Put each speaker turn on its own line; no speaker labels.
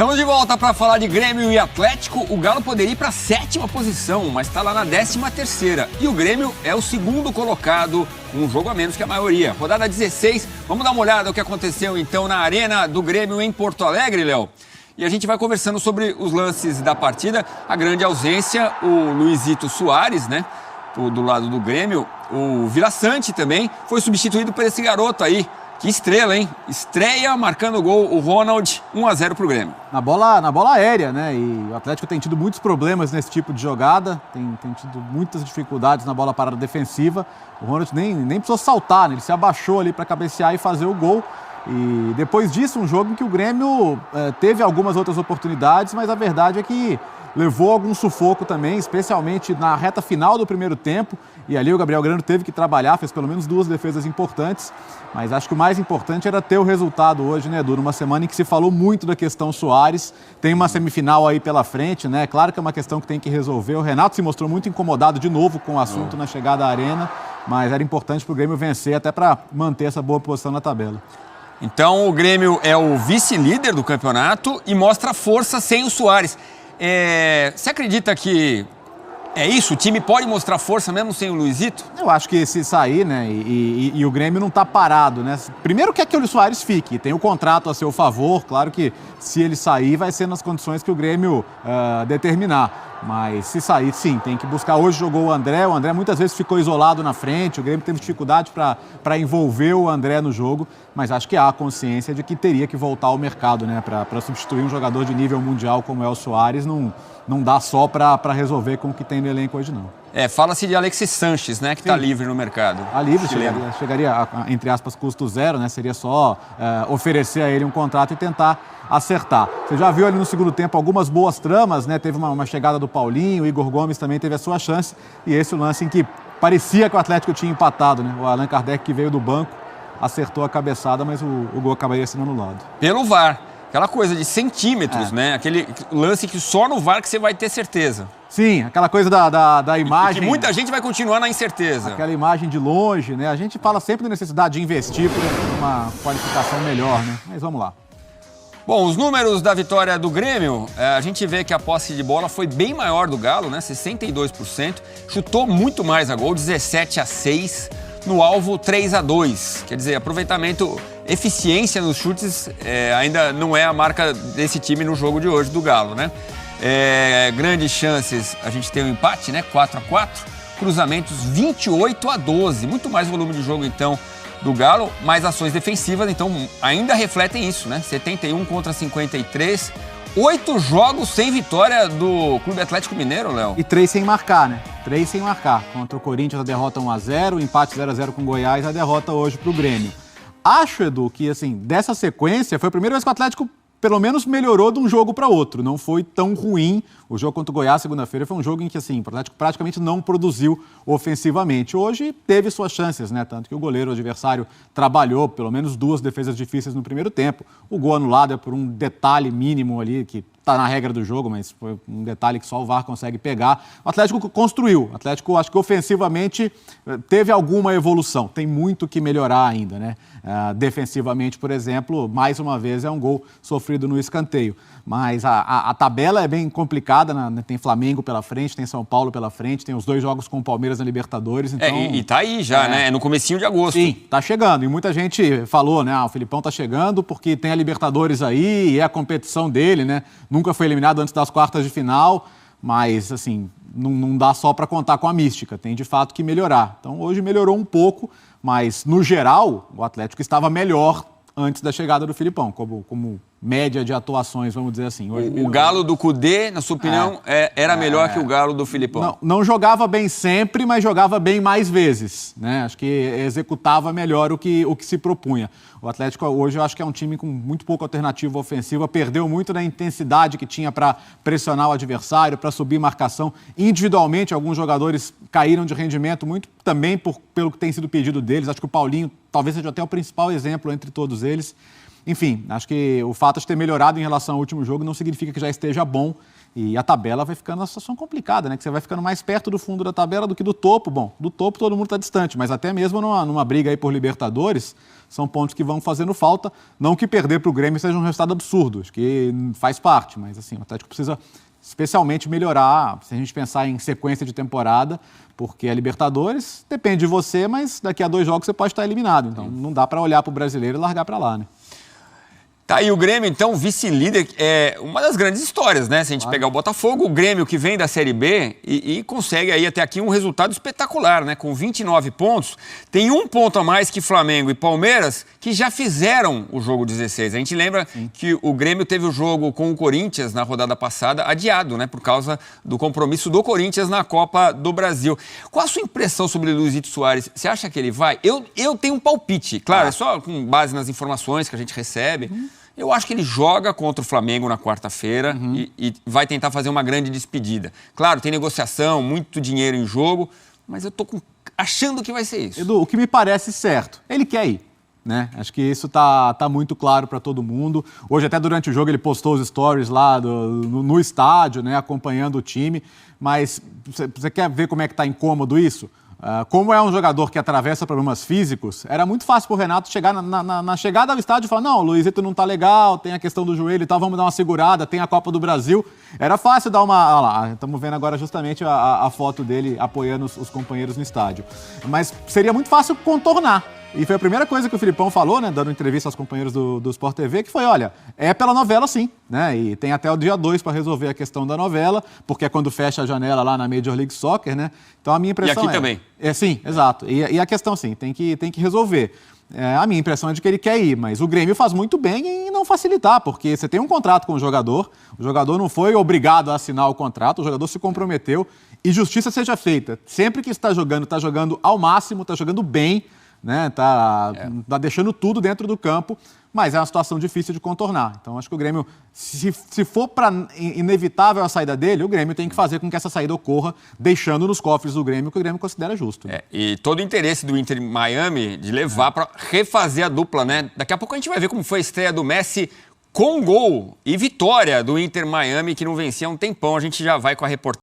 Estamos de volta para falar de Grêmio e Atlético. O Galo poderia ir para a 7ª posição, mas está lá na 13ª. E o Grêmio é o segundo colocado, com um jogo a menos que a maioria. Rodada 16, vamos dar uma olhada no que aconteceu então na Arena do Grêmio em Porto Alegre, Léo. E a gente vai conversando sobre os lances da partida. A grande ausência, o Luizito Soares, né? Do lado do Grêmio. O Vila Sante também foi substituído por esse garoto aí. Que estrela, hein? Estreia marcando o gol, o Ronald, 1-0 pro Grêmio.
Na bola aérea, né? E o Atlético tem tido muitos problemas nesse tipo de jogada, tem tido muitas dificuldades na bola parada defensiva. O Ronald nem precisou saltar, né? Ele se abaixou ali para cabecear e fazer o gol. E depois disso, um jogo em que o Grêmio teve algumas outras oportunidades, mas a verdade é que levou algum sufoco também, especialmente na reta final do primeiro tempo. E ali o Gabriel Grando teve que trabalhar, fez pelo menos 2 defesas importantes. Mas acho que o mais importante era ter o resultado hoje, né, Edu? Numa semana em que se falou muito da questão Soares. Tem uma semifinal aí pela frente, né? Claro que é uma questão que tem que resolver. O Renato se mostrou muito incomodado de novo com o assunto na chegada à Arena. Mas era importante para o Grêmio vencer, até para manter essa boa posição na tabela.
Então o Grêmio é o vice-líder do campeonato e mostra força sem o Soares. Você acredita que é isso? O time pode mostrar força mesmo sem o Luizito?
Eu acho que se sair, né, e o Grêmio não está parado, né? Primeiro quer que o Soares fique, tem o contrato a seu favor, claro que se ele sair vai ser nas condições que o Grêmio determinar. Mas se sair, sim, tem que buscar. Hoje jogou o André muitas vezes ficou isolado na frente, o Grêmio teve dificuldade para envolver o André no jogo, mas acho que há a consciência de que teria que voltar ao mercado, né, para substituir um jogador de nível mundial como é o Soares, não dá só para resolver com o que tem no elenco hoje, não.
Fala-se de Alexis Sanches, né, que está livre no mercado.
Está livre, chegaria a, entre aspas, custo zero, né, seria só oferecer a ele um contrato e tentar acertar. Você já viu ali no segundo tempo algumas boas tramas, né? Teve uma chegada do Paulinho, o Igor Gomes também teve a sua chance. E esse lance em que parecia que o Atlético tinha empatado, né? O Allan Kardec, que veio do banco, acertou a cabeçada, mas o gol acabaria sendo anulado.
Pelo VAR. Aquela coisa de centímetros, né? Aquele lance que só no VAR que você vai ter certeza.
Sim, aquela coisa da imagem.
E que muita gente vai continuar na incerteza.
Aquela imagem de longe, né? A gente fala sempre da necessidade de investir por uma qualificação melhor, né? Mas vamos lá.
Bom, os números da vitória do Grêmio, a gente vê que a posse de bola foi bem maior do Galo, né? 62%. Chutou muito mais a gol, 17-6. No alvo, 3-2. Quer dizer, aproveitamento, eficiência nos chutes ainda não é a marca desse time no jogo de hoje do Galo, né? Grandes chances, a gente tem um empate, né? 4-4. Cruzamentos, 28-12. Muito mais volume de jogo, então, do Galo, mais ações defensivas, então ainda refletem isso, né? 71 contra 53, 8 jogos sem vitória do Clube Atlético Mineiro, Léo.
E 3 sem marcar, né? 3 sem marcar. Contra o Corinthians a derrota 1-0, o empate 0-0 com o Goiás, a derrota hoje pro Grêmio. Acho, Edu, que assim, dessa sequência, foi a primeira vez que o Atlético pelo menos melhorou de um jogo para outro, não foi tão ruim. O jogo contra o Goiás, segunda-feira, foi um jogo em que assim, o Atlético praticamente não produziu ofensivamente. Hoje teve suas chances, né? Tanto que o goleiro adversário trabalhou pelo menos 2 defesas difíceis no primeiro tempo. O gol anulado é por um detalhe mínimo ali, que está na regra do jogo, mas foi um detalhe que só o VAR consegue pegar. O Atlético construiu. O Atlético, acho que ofensivamente, teve alguma evolução. Tem muito que melhorar ainda, né? Defensivamente, por exemplo, mais uma vez é um gol sofrido no escanteio. Mas a tabela é bem complicada, né? Tem Flamengo pela frente, tem São Paulo pela frente, tem os 2 jogos com o Palmeiras na Libertadores. Então,
e tá aí já, né? É no comecinho de agosto.
Sim, tá chegando. E muita gente falou, né? O Filipão tá chegando porque tem a Libertadores aí e é a competição dele, né? Nunca foi eliminado antes das quartas de final, mas, assim, não dá só para contar com a mística. Tem, de fato, que melhorar. Então, hoje melhorou um pouco, mas, no geral, o Atlético estava melhor antes da chegada do Filipão, como média de atuações, vamos dizer assim. Hoje,
o Galo do Cudê, na sua opinião, era melhor que o Galo do Filipão?
Não jogava bem sempre, mas jogava bem mais vezes, né? Acho que executava melhor o que se propunha. O Atlético hoje eu acho que é um time com muito pouca alternativa ofensiva, perdeu muito da intensidade que tinha para pressionar o adversário, para subir marcação. Individualmente, alguns jogadores caíram de rendimento, muito também pelo que tem sido pedido deles. Acho que o Paulinho talvez seja até o principal exemplo entre todos eles. Enfim, acho que o fato de ter melhorado em relação ao último jogo não significa que já esteja bom. E a tabela vai ficando uma situação complicada, né? Que você vai ficando mais perto do fundo da tabela do que do topo. Bom, do topo todo mundo está distante, mas até mesmo numa briga aí por Libertadores, são pontos que vão fazendo falta. Não que perder para o Grêmio seja um resultado absurdo, acho que faz parte, mas assim, o Atlético precisa especialmente melhorar, se a gente pensar em sequência de temporada, porque a Libertadores depende de você, mas daqui a 2 jogos você pode estar eliminado. Então não dá para olhar para o brasileiro e largar para lá, né?
Tá aí o Grêmio, então, vice-líder, é uma das grandes histórias, né? Se a gente pegar o Botafogo, o Grêmio que vem da Série B e consegue aí até aqui um resultado espetacular, né? Com 29 pontos, tem 1 ponto a mais que Flamengo e Palmeiras, que já fizeram o jogo 16. A gente lembra que o Grêmio teve o jogo com o Corinthians na rodada passada adiado, né? Por causa do compromisso do Corinthians na Copa do Brasil. Qual a sua impressão sobre Luizito Soares? Você acha que ele vai? Eu tenho um palpite, claro, é só com base nas informações que a gente recebe. Eu acho que ele joga contra o Flamengo na quarta-feira e vai tentar fazer uma grande despedida. Claro, tem negociação, muito dinheiro em jogo, mas eu tô achando que vai ser isso.
Edu, o que me parece certo, ele quer ir, né? Acho que isso tá muito claro para todo mundo. Hoje, até durante o jogo, ele postou os stories lá no estádio, né, acompanhando o time. Mas você quer ver como é que tá incômodo isso? Como é um jogador que atravessa problemas físicos, era muito fácil para o Renato chegar na chegada ao estádio e falar: não, o Luizito não tá legal, tem a questão do joelho e tal, vamos dar uma segurada, tem a Copa do Brasil. Era fácil dar uma... Olha lá, estamos vendo agora justamente a foto dele apoiando os companheiros no estádio. Mas seria muito fácil contornar. E foi a primeira coisa que o Filipão falou, né, dando entrevista aos companheiros do Sport TV, que foi: olha, é pela novela sim, né, e tem até o dia 2 para resolver a questão da novela, porque é quando fecha a janela lá na Major League Soccer, né, então a minha impressão
e aqui também.
Sim, exato, e a questão sim, tem que resolver. A minha impressão é de que ele quer ir, mas o Grêmio faz muito bem em não facilitar, porque você tem um contrato com o jogador não foi obrigado a assinar o contrato, o jogador se comprometeu, e justiça seja feita. Sempre que está jogando ao máximo, está jogando bem, né? Tá deixando tudo dentro do campo, mas é uma situação difícil de contornar. Então acho que o Grêmio, se for para inevitável a saída dele, o Grêmio tem que fazer com que essa saída ocorra, deixando nos cofres do Grêmio o que o Grêmio considera justo.
E todo o interesse do Inter Miami de levar para refazer a dupla, né? Daqui a pouco a gente vai ver como foi a estreia do Messi com gol e vitória do Inter Miami, que não vencia há um tempão. A gente já vai com a reportagem.